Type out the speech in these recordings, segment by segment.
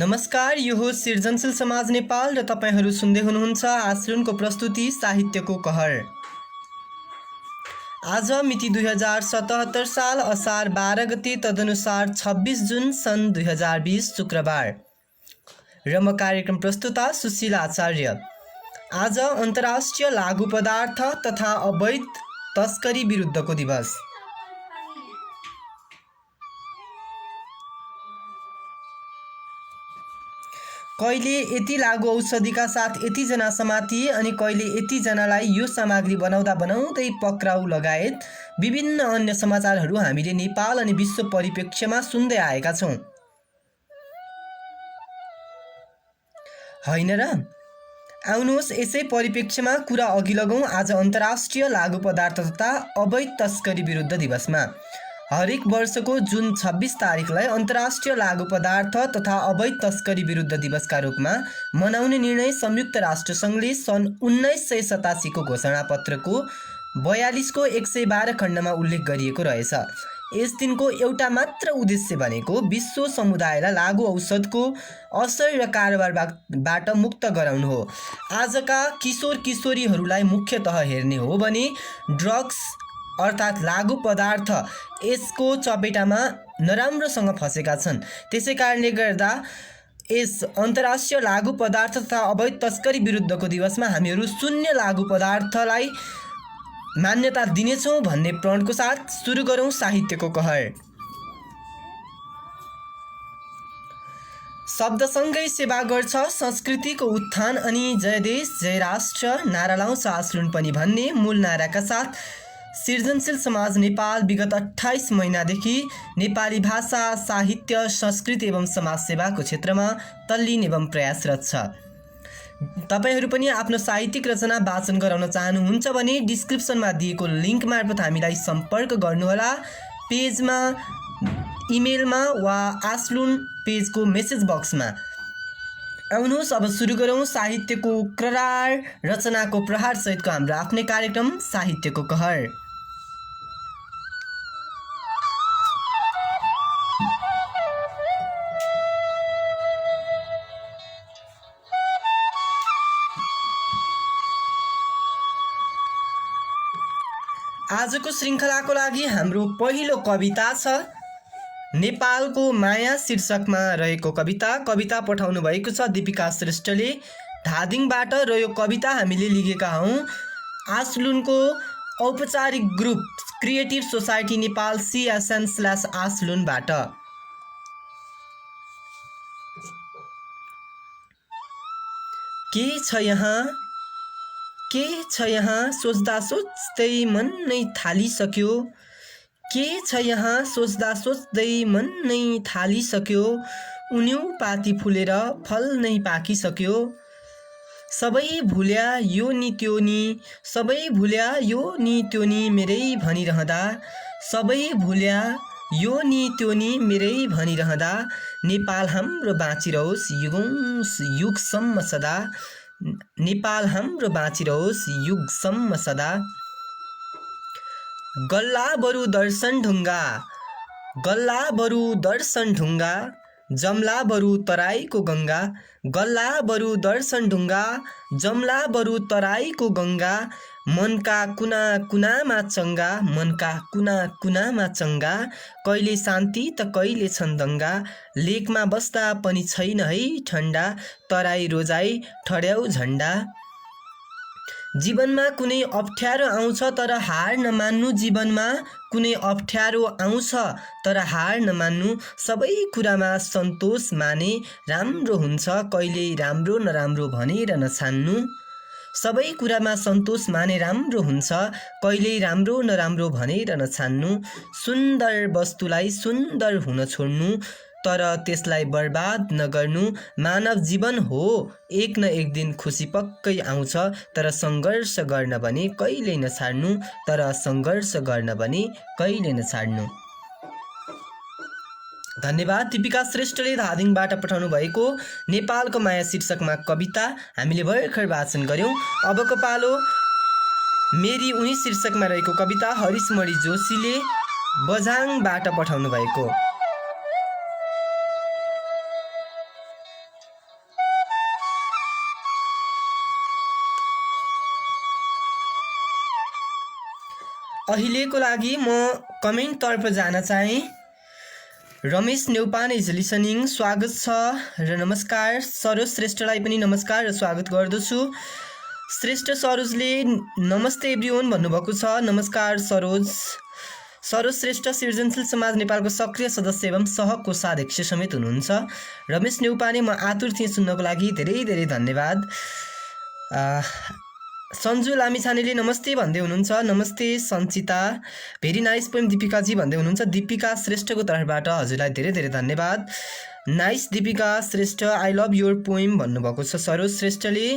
नमस्कार, यो हो सृजनशील समाज नेपाल र तपाईहरू सुन्दै हुनुहुन्छ आश्रुनको प्रस्तुति साहित्यको कहर। आज मिति 2077 साल असार 12 गते तदनुसार 26 जुन सन् 2020 शुक्रबार र म कार्यक्रम प्रस्तुता सुशीला आचार्य। आज अन्तर्राष्ट्रिय लागू पदार्थ तथा अवैध तस्करी विरुद्धको दिवस। कहिले यति लागू औषधिका साथ यतिजना समातिए अनि कहिले यतिजनालाई यो सामग्री बनाउँदै पक्राउ लगायत विभिन्न अन्य समाचारहरू हामीले नेपाल अनि विश्व परिप्रेक्ष्यमा सुन्दै आएका छौँ, हैन र? आउनुहोस् यसै परिप्रेक्ष्यमा कुरा अघि लगाउँ। आज अन्तर्राष्ट्रिय लागू पदार्थ तथा अवैध तस्करी विरुद्ध दिवसमा हरेक वर्षको जुन 26 तारिखलाई अन्तर्राष्ट्रिय लागू पदार्थ तथा अवैध तस्करी विरुद्ध दिवसका रूपमा मनाउने निर्णय संयुक्त राष्ट्र सङ्घले सन् 1987 को घोषणापत्रको 42 को 112 खण्डमा उल्लेख गरिएको रहेछ। यस दिनको एउटा मात्र उद्देश्य भनेको विश्व समुदायलाई लागू औषधको असर र कारोबारबाट मुक्त गराउनु हो। आजका किशोर किशोरीहरूलाई मुख्यतः हेर्ने हो भने ड्रग्स अर्थात् लागू पदार्थ यसको चपेटामा नराम्रोसँग फसेका छन्। त्यसै कारणले गर्दा यस अन्तर्राष्ट्रिय लागू पदार्थ तथा अवैध तस्करी विरुद्धको दिवसमा हामीहरू शून्य लागू पदार्थलाई मान्यता दिनेछौँ भन्ने प्रणको साथ सुरु गरौँ साहित्यको कहर। शब्दसँगै सेवा गर्छ संस्कृतिको उत्थान अनि जय देश जय राष्ट्र नारा लाउँछ आश्रुन पनि भन्ने मूल नाराका साथ सृजनशील समाज नेपाल विगत 28 महिनादेखि नेपाली भाषा साहित्य संस्कृति एवं समाजसेवाको क्षेत्रमा तल्लीन एवं प्रयासरत छ। तपाईहरू पनि आफ्नो साहित्यिक रचना वाचन गराउन चाहनुहुन्छ भने डिस्क्रिप्सनमा दिएको लिङ्क मार्फत हामीलाई सम्पर्क गर्नुहोला। पेजमा, इमेलमा वा आश्लुन पेजको मेसेज बक्समा। आउनुहोस् अब सुरु गरौँ साहित्यको करार रचनाको प्रहार सहितको हाम्रो आफ्नै कार्यक्रम साहित्यको कहर। आजको श्रृङ्खलाको लागि हाम्रो पहिलो कविता छ नेपालको माया शीर्षकमा रहेको कविता पठाउनु भएको छ दिपिका श्रेष्ठले धादिङबाट र यो कविता हामीले लिखेका हौँ आश्लुनको औपचारिक ग्रुप क्रिएटिभ सोसाइटी नेपाल CSN/आश्लुनबाट। के छ यहाँ सोच्दा सोच्दै मन नै थालिसक्यो। के छ यहाँ सोच्दा सोच्दै मन नै थालिसक्यो। उन्यु पाती फुलेर फल नै पाकिसक्यो। सबै भुल्या यो नि त्यो नि, सबै भुल्या यो नि त्यो नि मेरै भनिरहँदा, सबै भुल्या यो नि त्यो नि मेरै भनिरहँदा नेपाल हाम्रो बाँचिरहोस् युगसम्म सदा। नेपाल हाम्रो बाँचिरहोस् युगसम्म सदा। गल्ला बरु दर्शन ढुङ्गा जमला बरु तराईको गङ्गा। गल्ला बरु दर्शन ढुङ्गा जमला बरु तराईको गङ्गा। मनका कुना कुनामा चङ्गा, मनका कुना कुनामा चङ्गा। कहिले शान्ति त कहिले छन् दङ्गा। लेकमा बस्दा पनि छैन है ठन्डा, तराई रोजाई ठड्याउ झन्डा। जीवनमा कुनै अप्ठ्यारो आउँछ तर हार नमान्नु। जीवनमा कुनै अप्ठ्यारो आउँछ तर हार नमान्नु। सबै कुरामा सन्तोष माने राम्रो हुन्छ, कहिले राम्रो नराम्रो भनेर नछान्नु। सबै कुरामा सन्तोष माने राम्रो हुन्छ, कहिले राम्रो नराम्रो भनेर नछान्नु। सुन्दर वस्तुलाई सुन्दर हुन छोड्नु तर त्यसलाई बर्बाद नगर्नु। मानव जीवन हो एक न एक दिन खुसी पक्कै आउँछ, तर सङ्घर्ष गर्न भने कहिल्यै नछाड्नु, तर सङ्घर्ष गर्न भने कहिल्यै नछाड्नु। धन्यवाद दिपिका श्रेष्ठले धादिङबाट पठाउनु भएको नेपालको माया शीर्षकमा कविता हामीले भर्खर वाचन गऱ्यौँ। अबको पालो मेरी उनी शीर्षकमा रहेको कविता हरिशमणि जोशीले बझाङबाट पठाउनु भएको। अहिलेको लागि म कमेन्टतर्फ जान चाहे। रमेश नेउपाने इज लिसनिङ, स्वागत छ र नमस्कार। सरोज श्रेष्ठलाई पनि नमस्कार र स्वागत गर्दछु। श्रेष्ठ सरोजले नमस्ते एभ्रिवन भन्नुभएको छ। नमस्कार सरोज। सरोज श्रेष्ठ सृजनशील समाज नेपालको सक्रिय सदस्य एवं सहकोषाध्यक्ष समेत हुनुहुन्छ। रमेश नेउपाने म आतुर थिएँ सुन्नको लागि, धेरै धेरै धन्यवाद। सन्जु लामिछानेले नमस्ते भन्दै हुनुहुन्छ। नमस्ते सञ्चिता। भेरी नाइस पोइम दिपिकाजी भन्दै हुनुहुन्छ। दिपिका श्रेष्ठको तर्फबाट हजुरलाई धेरै धेरै धन्यवाद। Nice Dipika Shrestha, I love your poem भन्नुभएको छ सरोज श्रेष्ठले।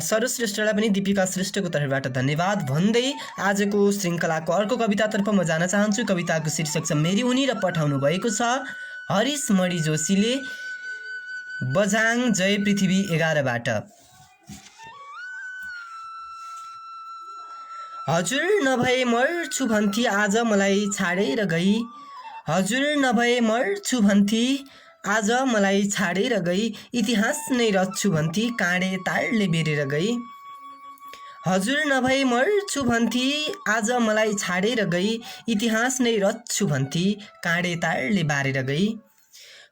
सरोज श्रेष्ठलाई पनि दिपिका श्रेष्ठको तर्फबाट धन्यवाद भन्दै आजको श्रृङ्खलाको अर्को कवितातर्फ म जान चाहन्छु। कविताको शीर्षक छ मेरी उनी र पठाउनु भएको छ हरिश मणि जोशीले बझाङ जय पृथ्वी 11 बाट। हजुर नभए मर्छु भन्थी आज मलाई छाडेर गई। हजुर नभए मर्छु भन्थी आज मलाई छाडेर गई। इतिहास नै रच्छु भन्थी काँडे तारले बेरेर गई। हजुर नभए मर्छु भन्थी आज मलाई छाडेर गई। इतिहास नै रच्छु भन्थी काँडे तारले बारेर गई।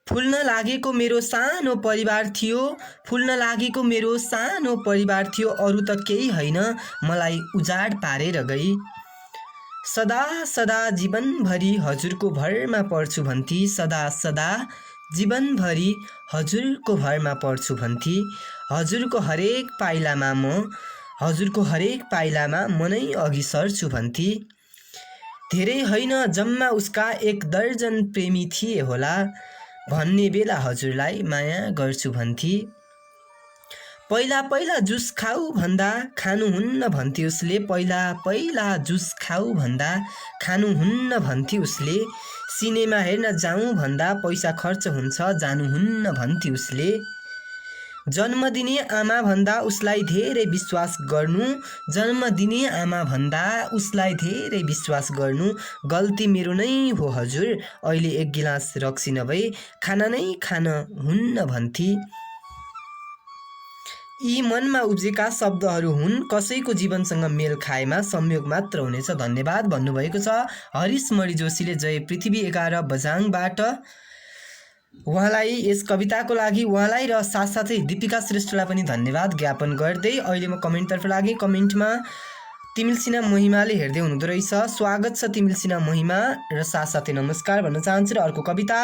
फुल्न लागेको मेरो सानो परिवार थियो। फुल्न लागेको मेरो सानो परिवार थियो। अरू त केही होइन मलाई उजाड पारेर गई। सदा सदा जीवनभरि हजुरको भरमा पर्छु भन्थी। सदा सदा जीवनभरि हजुरको भरमा पर्छु भन्थी। हजुरको हरेक पाइलामा म नै अघि सर्छु भन्थी। धेरै होइन जम्मा उसका 1 दर्जन प्रेमी थिए होला भन्ने बेला हजुरलाई माया गर्छु भन्थी। पहिला पहिला जुस खाऊ भन्दा खानुहुन्न भन्थी उसले। पहिला पहिला जुस खाऊ भन्दा खानुहुन्न भन्थी उसले। सिनेमा हेर्न जाउँ भन्दा पैसा खर्च हुन्छ जानुहुन्न भन्थी उसले। जन्म दिने आमा भन्दा उसलाई धेरै विश्वास गर्नु। जन्म दिने आमा भन्दा उसलाई धेरै विश्वास गर्नु। गल्ती मेरो नै हो हजुर अहिले 1 गिलास रक्सी नभई खाना नै खान हुन्न भन्थी। यी मनमा उब्जेका शब्दहरू हुन् कसैको जीवनसँग मेल खाएमा संयोग मात्र हुनेछ। धन्यवाद भन्नुभएको छ हरिश मणि जोशीले जय पृथ्वी 11 बझाङबाट। उहाँलाई यस कविताको लागि उहाँलाई र साथसाथै दिपिका श्रेष्ठलाई पनि धन्यवाद ज्ञापन गर्दै अहिले म कमेन्टतर्फ लागेँ। कमेन्टमा तिमिलसिना महिमाले हेर्दै हुनुहुँदो रहेछ। स्वागत छ तिमिलसिना महिमा र साथसाथै नमस्कार भन्न चाहन्छु। र अर्को कविता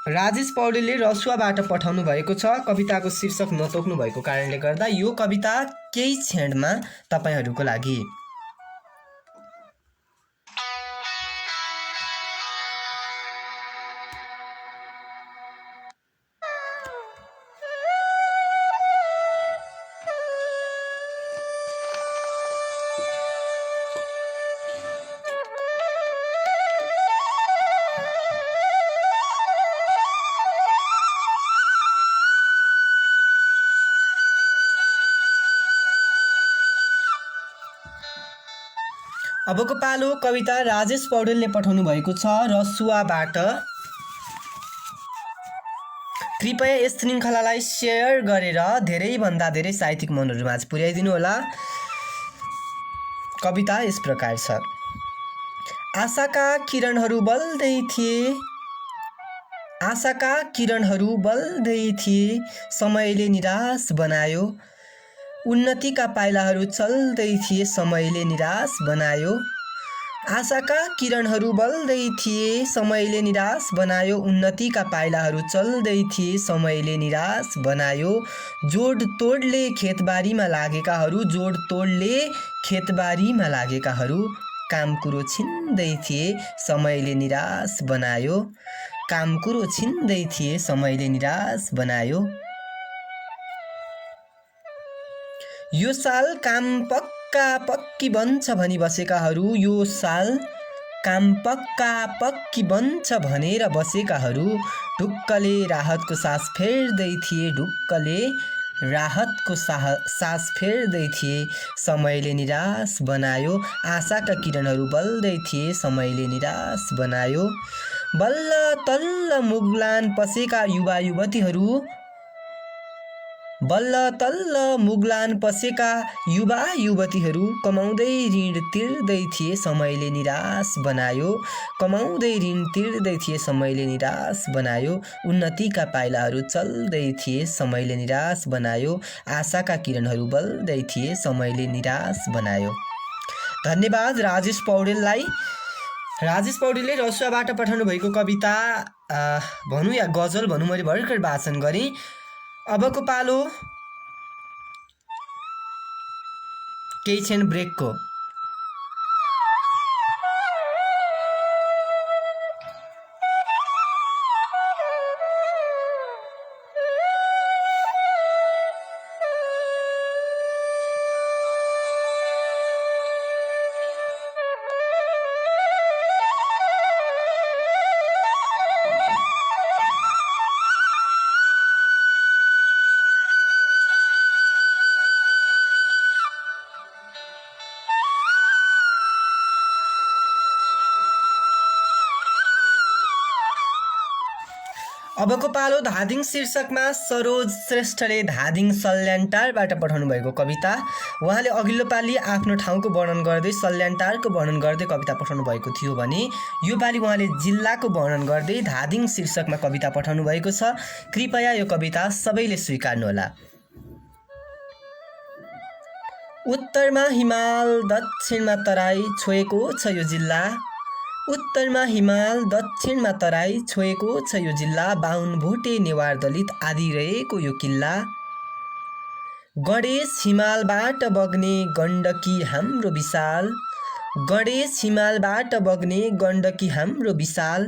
राजेश पौडेलले रसुवाबाट पठाउनु भएको छ। कविताको शीर्षक नतोक्नु भएको कारणले गर्दा यो कविता केही क्षणमा तपाईहरूको लागि। अबको पालो कविता राजेश पौडेलले पठाउनु भएको छ रसुवाबाट। कृपया यस श्रृङ्खलालाई सेयर गरेर धेरैभन्दा धेरै साहित्यिक मनहरूमाझ पुर्याइदिनु होला। कविता यस प्रकार छ। आशाका किरणहरू बल्दै थिए। आशाका किरणहरू बल्दै थिए समयले निराश बनायो। उन्नतिका पाइलाहरू चल्दै थिए समयले निराश बनायो। आशाका किरणहरू बल्दै थिए समयले निराश बनायो। उन्नतिका पाइलाहरू चल्दै थिए समयले निराश बनायो। जोडतोडले खेतबारीमा लागेकाहरू जोडतोडले खेतबारीमा लागेकाहरू काम कुरो छिन्दै थिए समयले निराश बनायो। काम कुरो छिन्दै थिए समयले निराश बनायो। यो साल काम पक्का पक्की बन्छ भनी बसेकाहरू यो साल काम पक्का पक्की बन्छ भनेर बसेकाहरू ढुक्कले राहतको सास फेर्दै थिए। ढुक्कले राहतको सास फेर्दै थिए समयले निराश बनायो। आशाका किरणहरू बल्दै थिए समयले निराश बनायो। बल्ल तल्ल मुगलान पसेका युवा युवतीहरू बल्ल तल्ल मुगलान पसेका युवा युवतीहरू कमाउँदै ऋण तिर्दै थिए समयले निराश बनायो। कमाउँदै ऋण तिर्दै थिए समयले निराश बनायो। उन्नतिका पाइलाहरू चल्दै थिए समयले निराश बनायो। आशाका किरणहरू बल्दै थिए समयले निराश बनायो। धन्यवाद राजेश पौडेललाई। राजेश पौडेलले रसुवाबाट पठाउनु भएको कविता भनौँ या गजल भनौँ मैले भर्खर वाचन गरेँ। अबको पालो केही क्षण ब्रेकको। अबको पालो धादिङ शीर्षकमा सरोज श्रेष्ठले धादिङ सल्यानटारबाट पठाउनु भएको कविता। उहाँले अघिल्लो पालि आफ्नो ठाउँको वर्णन गर्दै सल्यानटारको वर्णन गर्दै कविता पठाउनु भएको थियो भने यो पालि उहाँले जिल्लाको वर्णन गर्दै धादिङ शीर्षकमा कविता पठाउनु भएको छ। कृपया यो कविता सबैले स्वीकार्नुहोला। उत्तरमा हिमाल दक्षिणमा तराई छोएको छ यो जिल्ला। उत्तरमा हिमाल दक्षिणमा तराई छोएको छ यो जिल्ला। बाहुन भोटे नेवार दलित आदि रहेको यो किल्ला। गणेश हिमालबाट बग्ने गण्डकी हाम्रो विशाल। गणेश हिमालबाट बग्ने गण्डकी हाम्रो विशाल।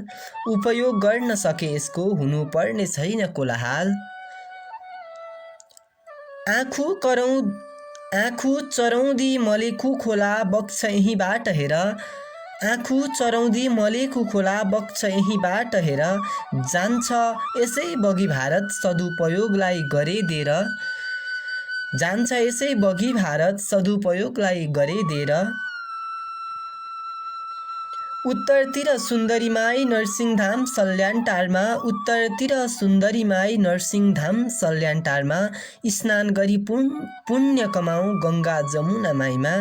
उपयोग गर्न सके यसको हुनुपर्ने छैन कोलाहाल। आँखु चरौँदी मलेखु खोला बग्छ यहीँबाट हेर। आँखु चरौँदी मलेखु खोला बग्छ यहीँबाट हेर। जान्छ यसै बगी भारत सदुपयोगलाई गरेदिएर। जान्छ यसै बगी भारत सदुपयोगलाई गरेदिएर। उत्तरतिर सुन्दरीमाई नरसिंहधाम सल्यानटारमा। उत्तरतिर सुन्दरीमाई नरसिंहधाम सल्यानटारमा। स्नान गरी पुण्य कमाऊ गङ्गा जमुना माईमा।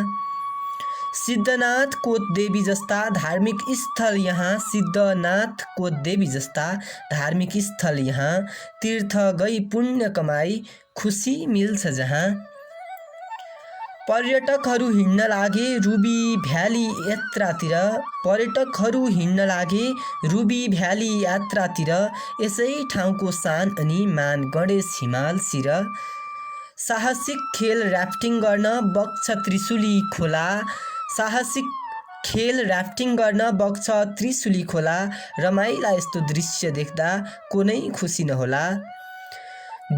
सिद्धनाथ कोतदेवी जस्ता धार्मिक स्थल यहाँ। सिद्धनाथ कोतदेवी जस्ता धार्मिक स्थल यहाँ। तीर्थ गई पुण्य कमाई खुसी मिल्छ जहाँ। पर्यटकहरू हिँड्न लागे रुबी भ्याली यात्रातिर। पर्यटकहरू हिँड्न लागे रुबी भ्याली यात्रातिर। यसै ठाउँको शान अनि मान गणेश हिमाल शिर। साहसिक खेल ऱ्याफ्टिङ गर्न बग्छ त्रिशुली खोला। साहसिक खेल ऱ्याफ्टिङ गर्न बग्छ त्रिशुली खोला। रमाइला यस्तो दृश्य देख्दा कुनै खुसी नहोला।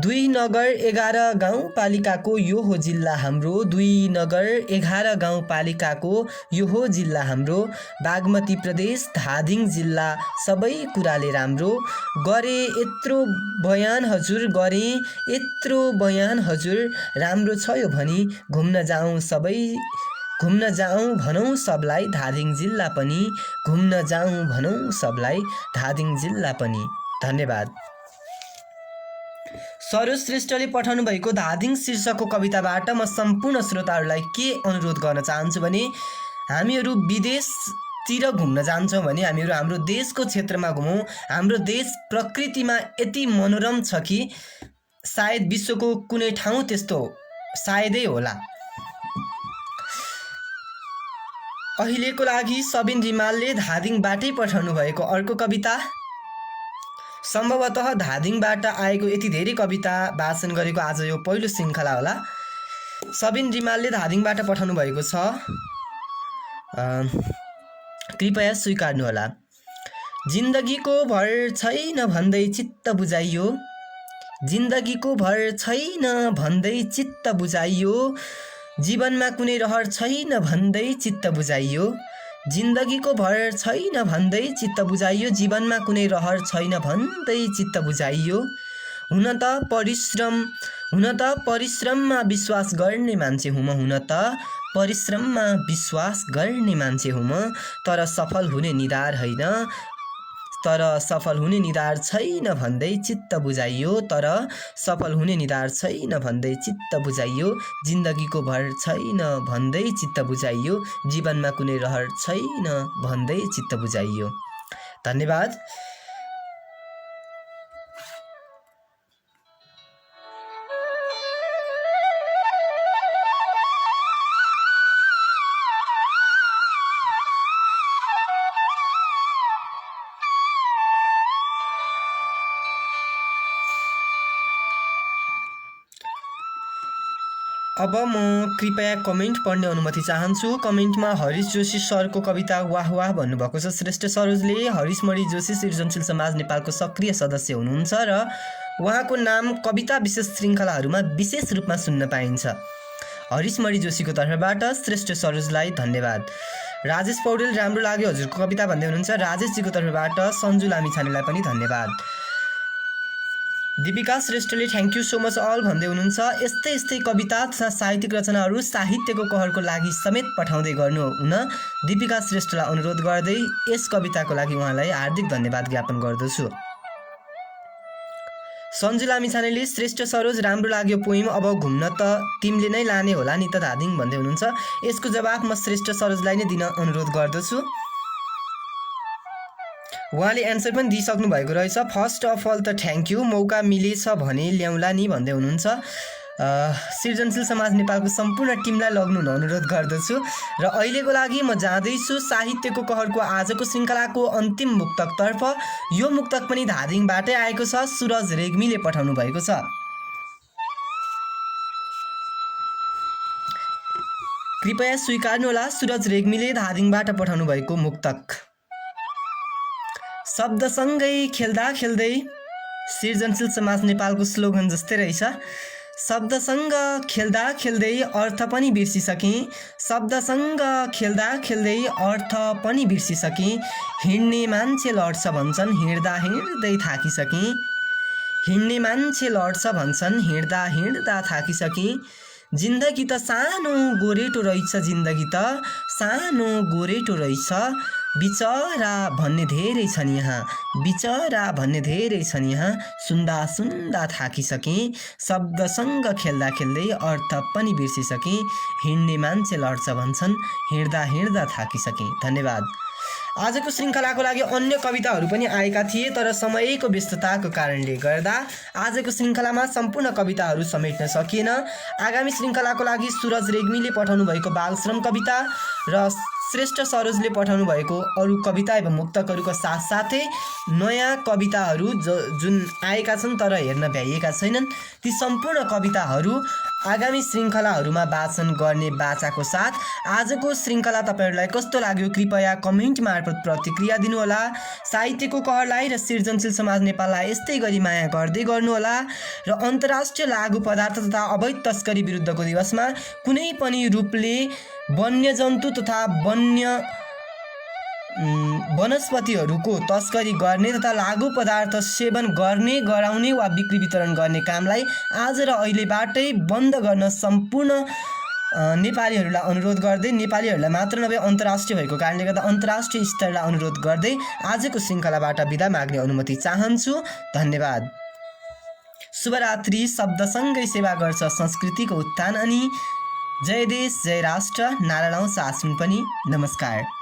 2 नगर 11 गाउँपालिकाको यो हो जिल्ला हाम्रो। 2 नगर 11 गाउँपालिकाको यो हो जिल्ला हाम्रो। बागमती प्रदेश धादिङ जिल्ला सबै कुराले राम्रो। गरे यत्रो बयान हजुर गरे यत्रो बयान हजुर। राम्रो छ यो भनी घुम्न जाउँ भनौँ सबलाई धादिङ जिल्ला पनि। घुम्न जाउँ भनौँ सबलाई धादिङ जिल्ला पनि। धन्यवाद। सरोज श्रेष्ठले पठाउनु भएको धादिङ शीर्षकको कविताबाट म सम्पूर्ण श्रोताहरूलाई के अनुरोध गर्न चाहन्छु भने हामीहरू विदेशतिर घुम्न जान्छौँ भने हामीहरू हाम्रो देशको क्षेत्रमा घुमौँ। हाम्रो देश प्रकृतिमा यति मनोरम छ कि सायद विश्वको कुनै ठाउँ त्यस्तो सायदै होला। अहिलेको लागि सबिन रिमालले धादिङबाटै पठाउनु भएको अर्को कविता। सम्भवतः धादिङबाट आएको यति धेरै कविता वाचन गरेको आज यो पहिलो श्रृङ्खला होला। सबिन रिमालले धादिङबाट पठाउनु भएको छ। कृपया स्वीकार्नुहोला। जिन्दगीको भर छैन भन्दै चित्त बुझाइयो। जिन्दगीको भर छैन भन्दै चित्त बुझाइयो। जीवनमा कुनै रहर छैन भन्दै चित्त बुझाइयो। जिन्दगीको भर छैन भन्दै चित्त बुझाइयो। जीवनमा कुनै रहर छैन भन्दै चित्त बुझाइयो। हुन त परिश्रममा विश्वास गर्ने मान्छे हुँ म। हुन त परिश्रममा विश्वास गर्ने मान्छे हुँ म। तर सफल हुने निधार होइन। तर सफल हुने निधार छैन भन्दै चित्त बुझाइयो, तर सफल हुने निधार छैन भन्दै चित्त बुझाइयो, जिन्दगीको भर छैन भन्दै चित्त बुझाइयो, जीवनमा कुनै रहर छैन भन्दै चित्त बुझाइयो। धन्यवाद। अब म कृपया कमेन्ट पढ्ने अनुमति चाहन्छु। कमेन्टमा हरिश जोशी सरको कविता वाह वाह भन्नुभएको छ श्रेष्ठ सरोजले। हरिश मणि जोशी सृजनशील समाज नेपालको सक्रिय सदस्य हुनुहुन्छ र उहाँको नाम कविता विशेष श्रृङ्खलाहरूमा विशेष रूपमा सुन्न पाइन्छ। हरिश मणि जोशीको तर्फबाट श्रेष्ठ सरोजलाई धन्यवाद। राजेश पौडेल राम्रो लाग्यो हजुरको कविता भन्दै हुनुहुन्छ। राजेशजीको तर्फबाट सन्जु लामिछानेलाई पनि धन्यवाद। दीपिका श्रेष्ठले thank you so much all भन्दै हुनुहुन्छ। यस्तै यस्तै कविता तथा साहित्यिक रचनाहरू साहित्यको कहरको लागि समेत पठाउँदै गर्नु हुन दीपिका श्रेष्ठलाई अनुरोध गर्दै यस कविताको लागि उहाँलाई हार्दिक धन्यवाद ज्ञापन गर्दछु। सन्जु लामिछानेले श्रेष्ठ सरोज राम्रो लाग्यो पोइम, अब घुम्न त तिमीले नै लाने होला नि त धादिङ भन्दै हुनुहुन्छ। यसको जवाफ म श्रेष्ठ सरोजलाई नै दिन अनुरोध गर्दछु। उहाँले एन्सर पनि दिइसक्नु भएको रहेछ। फर्स्ट अफ अल त थ्याङ्क यू, मौका मिलेछ भने ल्याउँला नि भन्दै हुनुहुन्छ। सृजनशील समाज नेपालको सम्पूर्ण टिमलाई लग्नु अनुरोध गर्दछु र अहिलेको लागि म जाँदैछु साहित्यको कहरको आजको श्रृङ्खलाको अन्तिम मुक्तकतर्फ। यो मुक्तक पनि धादिङबाटै आएको छ, सुरज रेग्मीले पठाउनु भएको छ। कृपया स्वीकार्नुहोला सुरज रेग्मीले धादिङबाट पठाउनु भएको मुक्तक। शब्दसँगै खेल्दा खेल्दै, सृजनशील समाज नेपालको स्लोगन जस्तै रहेछ। शब्दसँग खेल्दा खेल्दै अर्थ पनि बिर्सिसकेँ, शब्दसँग खेल्दा खेल्दै अर्थ पनि बिर्सिसकेँ, हिँड्ने मान्छे लड्छ भन्छन् हिँड्दा हिँड्दै थाकिसकेँ, हिँड्ने मान्छे लड्छ भन्छन् हिँड्दा हिँड्दा थाकिसकेँ, जिन्दगी त सानो गोरेटो रहेछ, जिन्दगी त सानो गोरेटो रहेछ, बिचरा भन्ने धेरै छन् यहाँ, बिचरा भन्ने धेरै छन् यहाँ, सुन्दा सुन्दा थाकिसकेँ, शब्दसँग खेल्दा खेल्दै अर्थ पनि बिर्सिसकेँ, हिँड्ने मान्छे लड्छ भन्छन् हिँड्दा हिँड्दा थाकिसकेँ। धन्यवाद। आजको श्रृङ्खलाको लागि अन्य कविताहरू पनि आएका थिए, तर समयको व्यस्तताको कारणले गर्दा आजको श्रृङ्खलामा सम्पूर्ण कविताहरू समेट्न सकिएन। आगामी श्रृङ्खलाको लागि सुरज रेग्मीले पठाउनु भएको बालश्रम कविता र श्रेष्ठ सरोजले पठाउनु भएको अरू कविता एवं मुक्तकहरूका साथसाथै नयाँ कविताहरू जुन आएका छन् तर हेर्न भ्याइएका छैनन्, ती सम्पूर्ण कविताहरू आगामी श्रृङ्खलाहरूमा वाचन गर्ने बाचाको साथ आजको श्रृङ्खला तपाईँहरूलाई कस्तो लाग्यो कृपया कमेन्ट मार्फत प्रतिक्रिया दिनुहोला। साहित्यको कहरलाई र सृजनशील समाज नेपाललाई यस्तै गरी माया गर्दै गर्नुहोला र अन्तर्राष्ट्रिय लागु पदार्थ तथा अवैध तस्करी विरुद्धको दिवसमा कुनै पनि रूपले वन्यजन्तु तथा वनस्पतिहरूको तस्करी गर्ने तथा लागु पदार्थ सेवन गर्ने, गराउने वा बिक्री वितरण गर्ने कामलाई आज र अहिलेबाटै बन्द गर्न सम्पूर्ण नेपालीहरूलाई अनुरोध गर्दै, नेपालीहरूलाई मात्र नभए अन्तर्राष्ट्रिय भएको कारणले गर्दा अन्तर्राष्ट्रिय स्तरलाई अनुरोध गर्दै आजको श्रृङ्खलाबाट बिदा माग्ने अनुमति चाहन्छु। धन्यवाद। शुभरात्रि। शब्दसँगै सेवा गर्छ संस्कृतिको उत्थान अनि जय देश जय राष्ट्र नारा लाउँछ आश्विन पनि। नमस्कार।